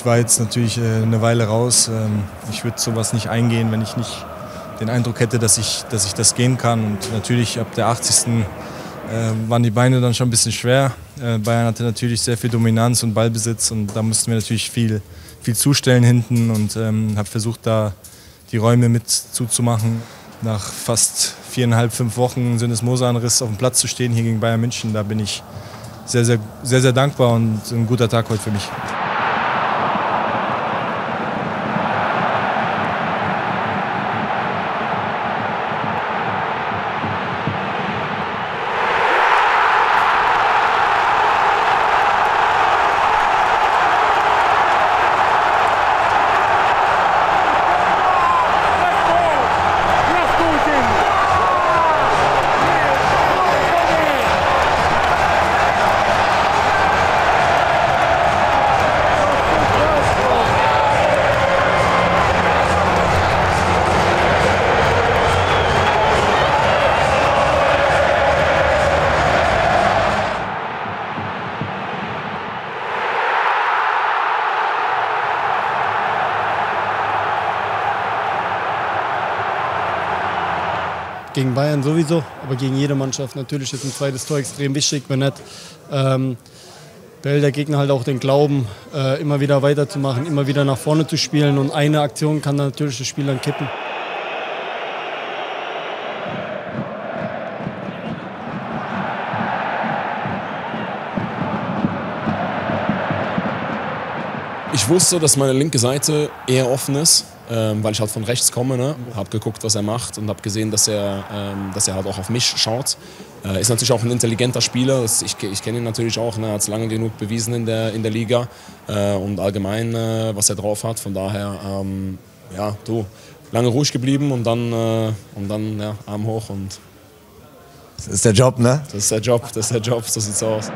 war jetzt natürlich eine Weile raus. Ich würde sowas nicht eingehen, wenn ich nicht den Eindruck hätte, dass ich das gehen kann. Und natürlich ab der 80. Waren die Beine dann schon ein bisschen schwer. Bayern hatte natürlich sehr viel Dominanz und Ballbesitz und da mussten wir natürlich viel zustellen hinten und habe versucht, da die Räume mit zuzumachen. Nach fast 4,5, 5 Wochen Syndesmoseanriss auf dem Platz zu stehen hier gegen Bayern München, da bin ich sehr, sehr, sehr, sehr dankbar und ein guter Tag heute für mich. Gegen Bayern sowieso, aber gegen jede Mannschaft natürlich ist ein zweites Tor extrem wichtig, wenn nicht behält der Gegner halt auch den Glauben, immer wieder weiterzumachen, immer wieder nach vorne zu spielen und eine Aktion kann dann natürlich das Spiel dann kippen. Ich wusste, dass meine linke Seite eher offen ist, weil ich halt von rechts komme. Ne? Habe geguckt, was er macht und habe gesehen, dass er halt auch auf mich schaut. Ist natürlich auch ein intelligenter Spieler. Ich kenne ihn natürlich auch. Ne? Hat es lange genug bewiesen in der Liga und allgemein, was er drauf hat. Von daher, ja, lange ruhig geblieben und dann ja, Arm hoch. Und das ist der Job, ne? Das ist der Job, so sieht's aus.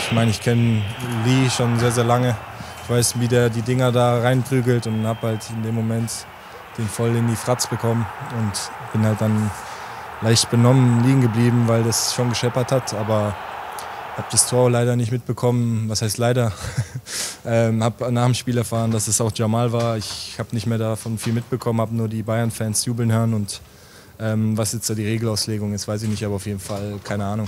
Ich meine, ich kenne Lee schon sehr, sehr lange. Ich weiß, wie der die Dinger da reinprügelt und habe halt in dem Moment den voll in die Fratz bekommen und bin halt dann leicht benommen liegen geblieben, weil das schon gescheppert hat, aber habe das Tor leider nicht mitbekommen. Was heißt leider? Habe nach dem Spiel erfahren, dass es auch Jamal war. Ich habe nicht mehr davon viel mitbekommen, habe nur die Bayern-Fans jubeln hören und was jetzt da die Regelauslegung ist, weiß ich nicht, aber auf jeden Fall keine Ahnung.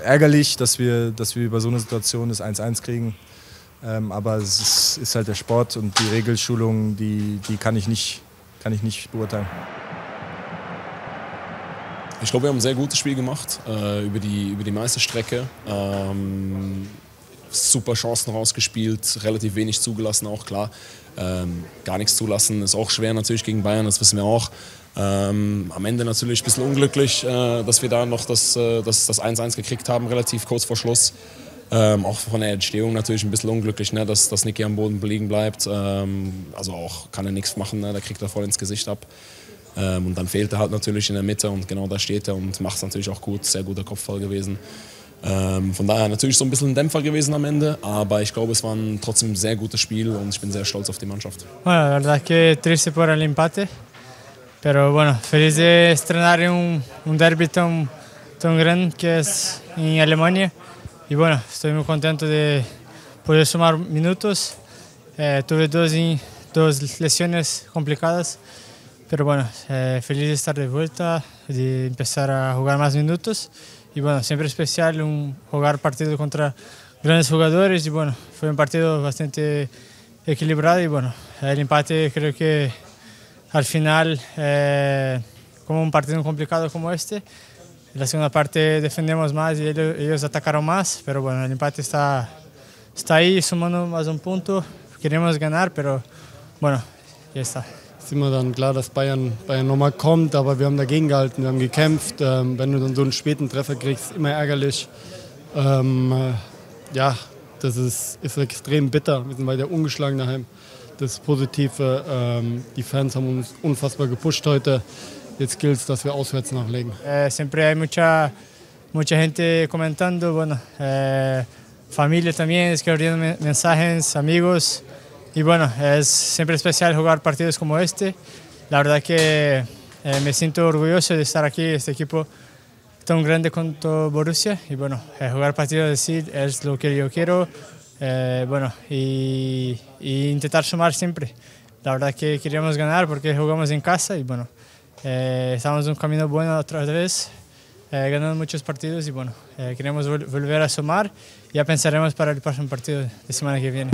Ärgerlich, dass wir über so eine Situation das 1-1 kriegen. Aber es ist halt der Sport und die Regelschulung, die kann ich nicht beurteilen. Ich glaube, wir haben ein sehr gutes Spiel gemacht über die meiste Strecke. Super Chancen rausgespielt, relativ wenig zugelassen, auch klar. Gar nichts zulassen ist auch schwer natürlich gegen Bayern, das wissen wir auch. Am Ende natürlich ein bisschen unglücklich, dass wir da noch das 1-1 gekriegt haben, relativ kurz vor Schluss. Auch von der Entstehung natürlich ein bisschen unglücklich, ne, dass Niki am Boden liegen bleibt. Also auch kann er nichts machen, ne, da kriegt er voll ins Gesicht ab. Und dann fehlt er halt natürlich in der Mitte und genau da steht er und macht es natürlich auch gut, sehr guter Kopfball gewesen. Von daher natürlich so ein bisschen ein Dämpfer gewesen am Ende, aber ich glaube, es war trotzdem ein sehr gutes Spiel und ich bin sehr stolz auf die Mannschaft. Bueno, la verdad es que triste por el empate. Pero bueno, feliz de estrenar en un derbi tan grande que es en Alemania. Y bueno, estoy muy contento de poder sumar minutos. Tuve dos lesiones complicadas, pero bueno, feliz de estar de vuelta, de empezar a jugar más minutos. Y bueno, siempre especial jugar partido contra grandes jugadores. Y bueno, fue un partido bastante equilibrado y bueno, el empate creo que al final, como un partido complicado como este, en la segunda parte defendemos más y ellos atacaron más, pero bueno, el empate está ahí, sumando más un punto. Queremos ganar, pero bueno, ya está. Es ist immer dann klar, dass Bayern nochmal kommt, aber wir haben dagegen gehalten, wir haben gekämpft. Wenn du dann so einen späten Treffer kriegst, immer ärgerlich. Ja, das ist extrem bitter. Wir sind weiter ungeschlagen daheim. Das Positive, die Fans haben uns unfassbar gepusht heute. jetzt gilt es, dass wir auswärts nachlegen. Siempre hay mucha gente comentando, bueno, familia también escribiendo mensajes, amigos, y bueno, es siempre especial jugar partidos como este. La verdad que me siento orgulloso de estar aquí, este equipo tan grande como Borussia, y bueno, jugar partidos así es lo que yo quiero, bueno, y intentar sumar siempre. La verdad que queríamos ganar porque jugamos en casa y bueno, estamos en un camino bueno otra vez, ganando muchos partidos y bueno, queremos volver a sumar y ya pensaremos para el próximo partido de semana que viene.